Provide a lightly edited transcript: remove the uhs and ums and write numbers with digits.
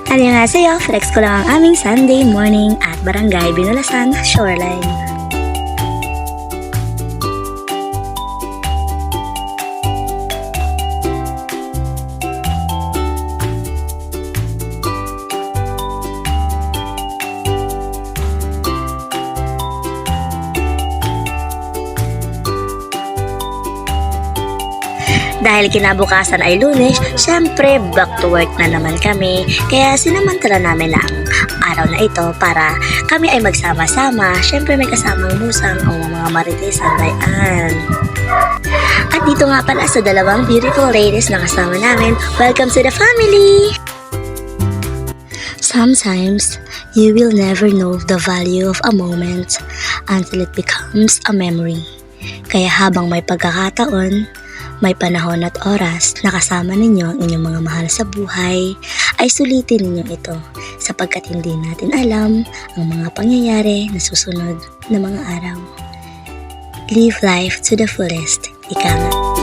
Annyeonghaseyo, flex ko lang ang aming Sunday morning at Barangay Binulasan Shoreline. Dahil kinabukasan ay Lunes, syempre back to work na naman kami. Kaya sinamantala namin na ang araw na ito para kami ay magsama-sama. Syempre may kasamang musang o mga marites at bayan. At dito nga pala sa dalawang beautiful ladies na kasama namin, welcome to the family! Sometimes, you will never know the value of a moment until it becomes a memory. Kaya habang may pagkakataon, may panahon at oras na kasama ninyo ang inyong mga mahal sa buhay, ay sulitin ninyo ito sapagkat hindi natin alam ang mga pangyayari na susunod na mga araw. Live life to the fullest, ika nga.